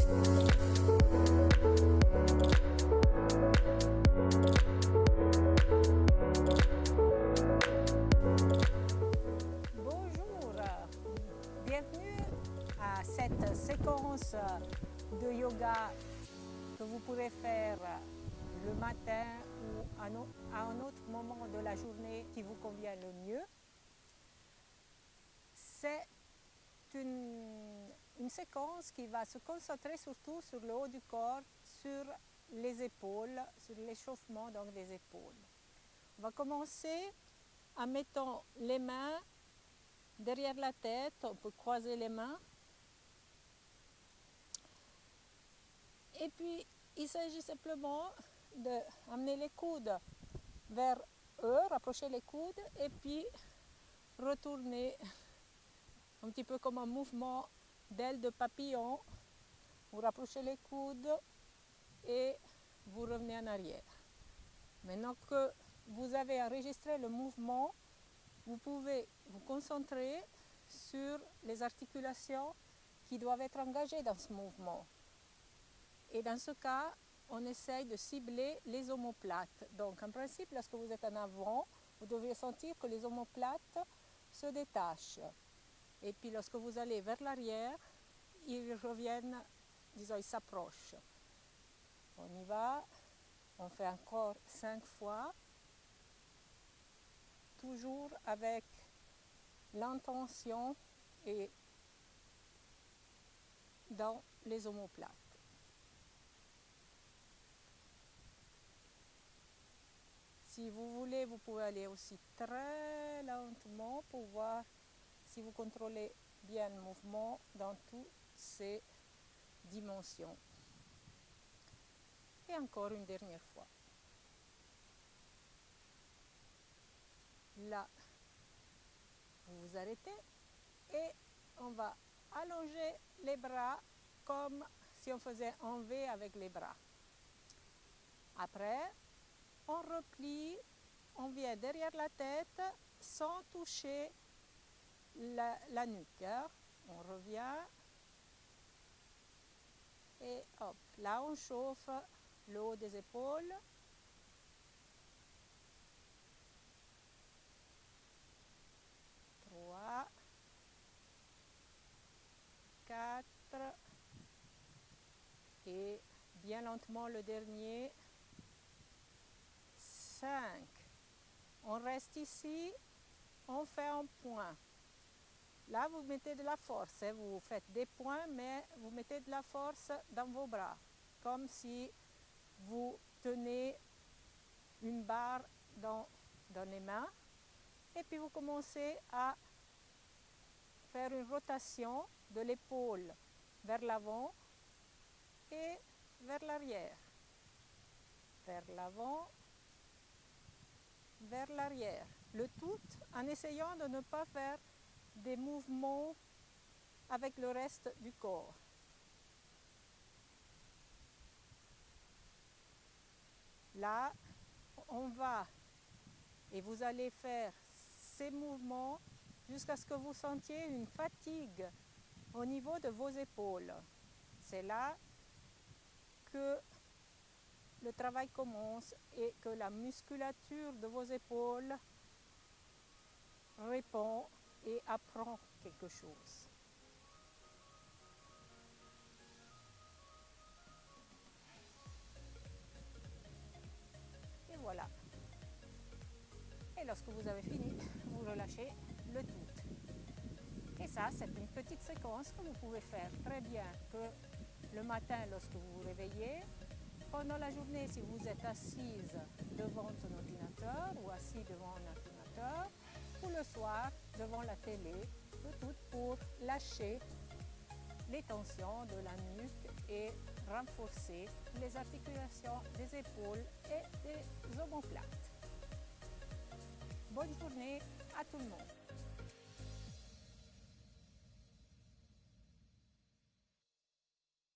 Bonjour, bienvenue à cette séquence de yoga que vous pourrez faire le matin ou à un autre moment de la journée qui vous convient le mieux. C'est une séquence qui va se concentrer surtout sur le haut du corps, sur les épaules, sur l'échauffement donc des épaules. On va commencer en mettant les mains derrière la tête, on peut croiser les mains. Et puis, il s'agit simplement d'amener les coudes vers eux, rapprocher les coudes et puis retourner un petit peu comme un mouvement d'aile de papillon. Vous rapprochez les coudes et vous revenez en arrière. Maintenant que vous avez enregistré le mouvement, vous pouvez vous concentrer sur les articulations qui doivent être engagées dans ce mouvement. Et dans ce cas, on essaye de cibler les omoplates. Donc en principe, lorsque vous êtes en avant, vous devriez sentir que les omoplates se détachent. Et puis lorsque vous allez vers l'arrière, ils reviennent, disons, ils s'approchent. On y va, on fait encore 5 fois, toujours avec l'intention et dans les omoplates. Si vous voulez, vous pouvez aller aussi très lentement pour voir si vous contrôlez bien le mouvement dans toutes ses dimensions. Et encore une dernière fois. Là, vous vous arrêtez et on va allonger les bras comme si on faisait un V avec les bras. Après, on replie, on vient derrière la tête sans toucher la nuque. On revient et hop, là on chauffe le haut des épaules. Trois, 4 et bien lentement le dernier. 5. On reste ici, on fait un point. Là, vous mettez de la force, vous faites des points, mais vous mettez de la force dans vos bras, comme si vous tenez une barre dans les mains. Et puis vous commencez à faire une rotation de l'épaule vers l'avant et vers l'arrière. Vers l'avant, vers l'arrière. Le tout en essayant de ne pas faire des mouvements avec le reste du corps. Là, on va et vous allez faire ces mouvements jusqu'à ce que vous sentiez une fatigue au niveau de vos épaules. C'est là que le travail commence et que la musculature de vos épaules répond et apprend quelque chose. Et voilà. Et lorsque vous avez fini, vous relâchez le tout. Et ça, c'est une petite séquence que vous pouvez faire très bien que le matin lorsque vous vous réveillez, pendant la journée si vous êtes assise devant un ordinateur ou assis devant un ordinateur, ou le soir devant la télé, le tout pour lâcher les tensions de la nuque et renforcer les articulations des épaules et des omoplates. Bonne journée à tout le monde.